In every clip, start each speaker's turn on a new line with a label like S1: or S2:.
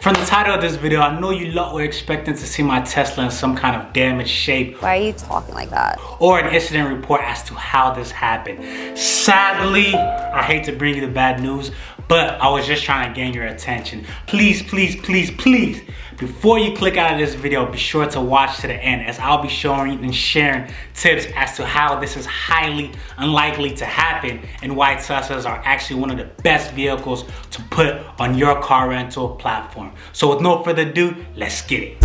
S1: From the title of this video, I know you lot were expecting to see my Tesla in some kind of damaged shape.
S2: Why are you talking like that?
S1: Or an incident report as to how this happened. Sadly, I hate to bring you the bad news, but I was just trying to gain your attention. Please, please, please, please, before you click out of this video, be sure to watch to the end, as I'll be showing and sharing tips as to how this is highly unlikely to happen and why Teslas are actually one of the best vehicles to put on your car rental platform. So with no further ado, let's get it.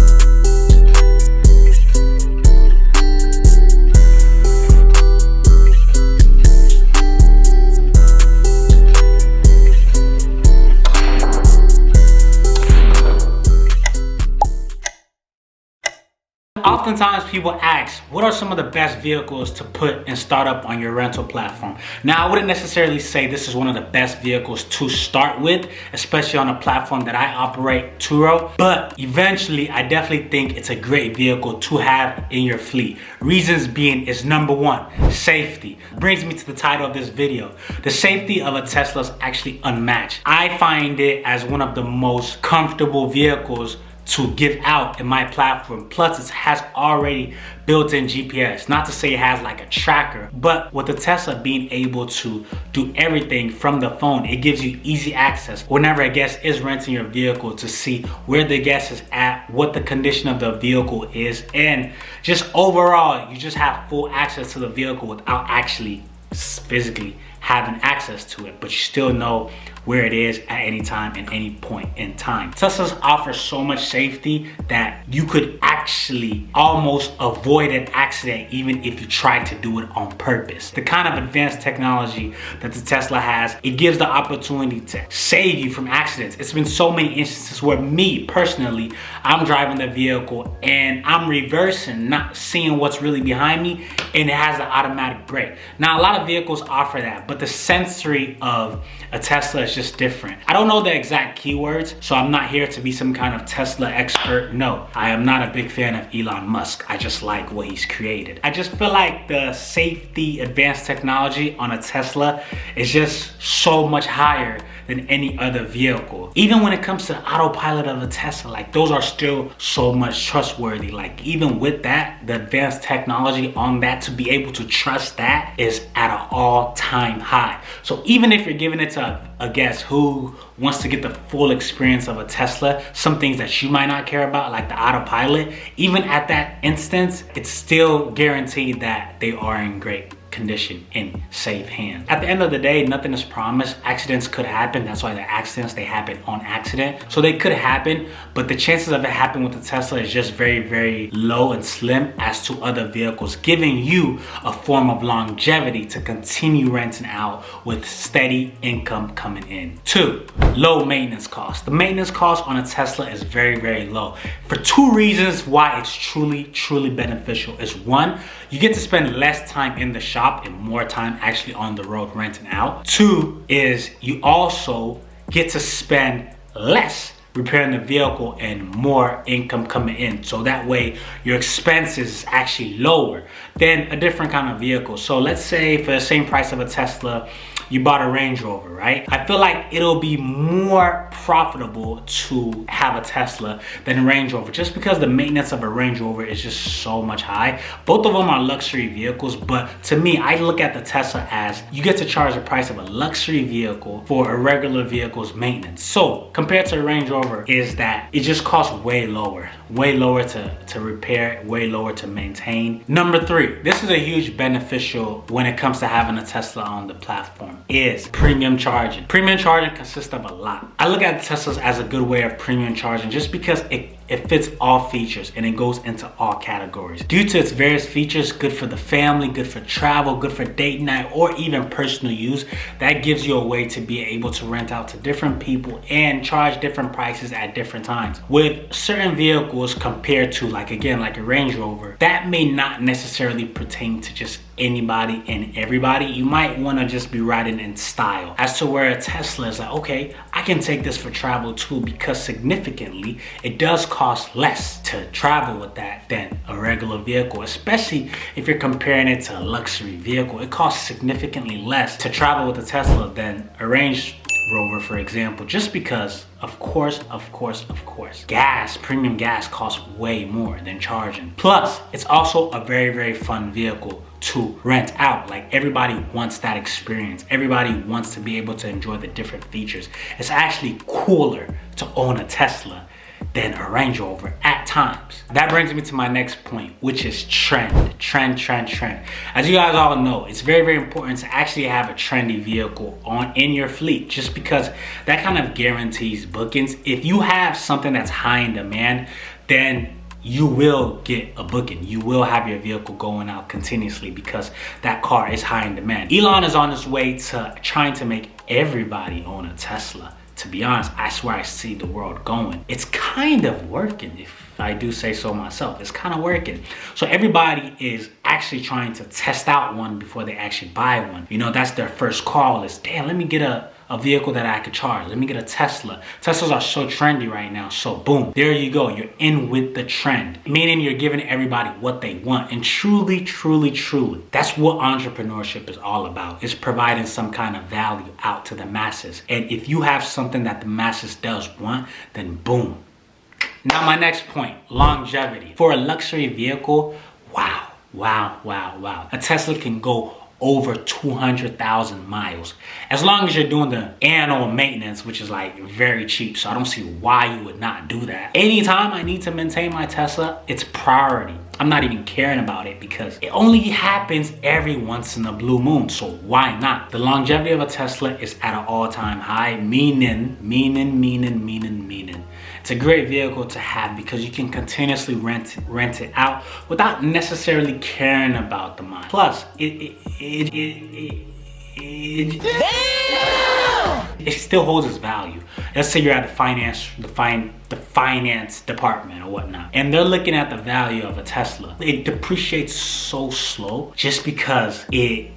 S1: Oftentimes people ask, what are some of the best vehicles to put and start up on your rental platform? Now, I wouldn't necessarily say this is one of the best vehicles to start with, especially on a platform that I operate, Turo, but eventually I definitely think it's a great vehicle to have in your fleet. Reasons being is number one, safety. Brings me to the title of this video. The safety of a Tesla is actually unmatched. I find it as one of the most comfortable vehicles to give out in my platform. Plus it has already built-in GPS. Not to say it has like a tracker, but with the Tesla being able to do everything from the phone, it gives you easy access whenever a guest is renting your vehicle to see where the guest is at, what the condition of the vehicle is, and just overall, you just have full access to the vehicle without actually physically having access to it, but you still know where it is at any time and any point in time. Teslas offer so much safety that you could actually almost avoid an accident even if you tried to do it on purpose. The kind of advanced technology that the Tesla has, it gives the opportunity to save you from accidents. It's been so many instances where me personally, I'm driving the vehicle and I'm reversing, not seeing what's really behind me, and it has the automatic brake. Now, a lot of vehicles offer that, but the sensory of a Tesla is just different. I don't know the exact keywords, so I'm not here to be some kind of Tesla expert. No, I am not a big fan of Elon Musk. I just like what he's created. I just feel like the safety advanced technology on a Tesla is just so much higher than any other vehicle. Even when it comes to the autopilot of a Tesla, like those are still so much trustworthy. Like even with that, the advanced technology on that, to be able to trust that is at an all-time high. So even if you're giving it to a guest who wants to get the full experience of a Tesla, some things that you might not care about, like the autopilot, even at that instance, it's still guaranteed that they are in great condition, in safe hands. At the end of the day, nothing is promised. Accidents could happen. That's why the accidents, they happen on accident. So they could happen, but the chances of it happening with the Tesla is just very, very low and slim as to other vehicles, giving you a form of longevity to continue renting out with steady income coming in. 2, low maintenance costs. The maintenance cost on a Tesla is very, very low for 2 reasons why it's truly, truly beneficial. Is 1, you get to spend less time in the shop and more time actually on the road renting out. 2 is you also get to spend less repairing the vehicle and more income coming in. So that way your expenses is actually lower than a different kind of vehicle. So let's say for the same price of a Tesla, you bought a Range Rover, right? I feel like it'll be more profitable to have a Tesla than a Range Rover, just because the maintenance of a Range Rover is just so much high. Both of them are luxury vehicles, but to me, I look at the Tesla as you get to charge the price of a luxury vehicle for a regular vehicle's maintenance. So compared to a Range Rover, is that it just costs way lower to repair, way lower to maintain. Number 3, this is a huge beneficial when it comes to having a Tesla on the platform, is premium charging. Premium charging consists of a lot. I look at Teslas as a good way of premium charging just because it fits all features and it goes into all categories. Due to its various features, good for the family, good for travel, good for date night, or even personal use, that gives you a way to be able to rent out to different people and charge different prices at different times. With certain vehicles compared to, like again, like a Range Rover, that may not necessarily pertain to just anybody and everybody. You might want to just be riding in style, as to where a Tesla is like, okay, I can take this for travel too, because significantly it does cost less to travel with that than a regular vehicle, especially if you're comparing it to a luxury vehicle. It costs significantly less to travel with a Tesla than a Range Rover, for example, just because, of course, gas, premium gas costs way more than charging. Plus, it's also a very, very fun vehicle to rent out. Like, everybody wants that experience. Everybody wants to be able to enjoy the different features. It's actually cooler to own a Tesla than a Range Rover at times. That brings me to my next point, which is trend. As you guys all know, it's very, very important to actually have a trendy vehicle in your fleet, just because that kind of guarantees bookings. If you have something that's high in demand, then you will get a booking. You will have your vehicle going out continuously because that car is high in demand. Elon is on his way to trying to make everybody own a Tesla. To be honest, that's where I see the world going. It's kind of working, if I do say so myself. It's kind of working. So everybody is actually trying to test out one before they actually buy one. You know, that's their first call is, damn, let me get a vehicle that I could charge. Let me get a Tesla. Teslas are so trendy right now. So boom, there you go. You're in with the trend, meaning you're giving everybody what they want. And truly, that's what entrepreneurship is all about. It's providing some kind of value out to the masses. And if you have something that the masses does want, then boom. Now my next point, longevity. For a luxury vehicle, wow. A Tesla can go over 200,000 miles. As long as you're doing the annual maintenance, which is like very cheap. So I don't see why you would not do that. Anytime I need to maintain my Tesla, it's priority. I'm not even caring about it because it only happens every once in a blue moon. So why not? The longevity of a Tesla is at an all-time high, meaning. It's a great vehicle to have because you can continuously rent it out without necessarily caring about the miles. Plus, it still holds its value. Let's say you're at the finance department or whatnot, and they're looking at the value of a Tesla. It depreciates so slow just because the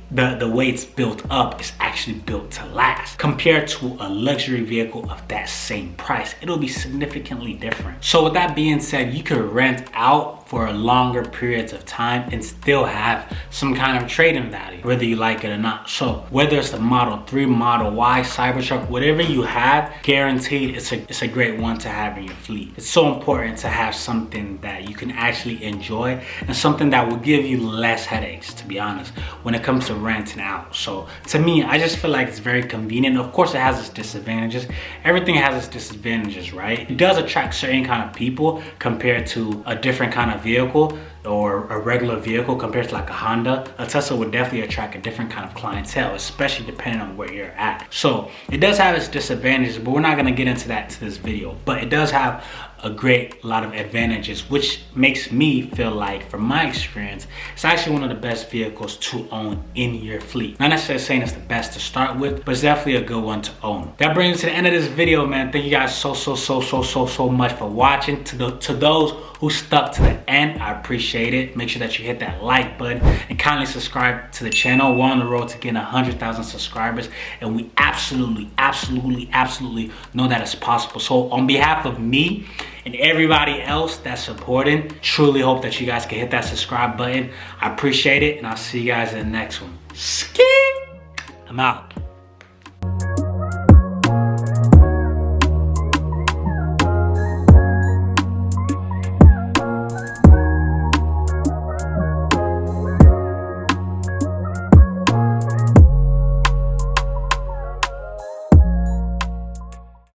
S1: way it's built up is actually built to last. Compared to a luxury vehicle of that same price, it'll be significantly different. So with that being said, you could rent out for a longer periods of time and still have some kind of trade-in value, whether you like it or not. So whether it's the Model 3, Model Y, Cybertruck, whatever you have, guaranteed it's a great one to have in your fleet. It's so important to have something that you can actually enjoy and something that will give you less headaches, to be honest, when it comes to renting out. So to me, I just feel like it's very convenient. Of course, it has its disadvantages. Everything has its disadvantages, right? It does attract certain kind of people compared to a different kind of vehicle or a regular vehicle compared to like a Honda. A Tesla would definitely attract a different kind of clientele, especially depending on where you're at. So it does have its disadvantages, but we're not gonna get into that to this video. But it does have a great lot of advantages, which makes me feel like, from my experience, it's actually one of the best vehicles to own in your fleet. Not necessarily saying it's the best to start with, but it's definitely a good one to own. That brings us to the end of this video, man. Thank you guys so much for watching. To those who stuck to the end, I appreciate it. Make sure that you hit that like button and kindly subscribe to the channel. We're on the road to getting 100,000 subscribers, and we absolutely know that it's possible. So on behalf of me and everybody else that's supporting, truly hope that you guys can hit that subscribe button. I appreciate it, and I'll see you guys in the next one. I'm out.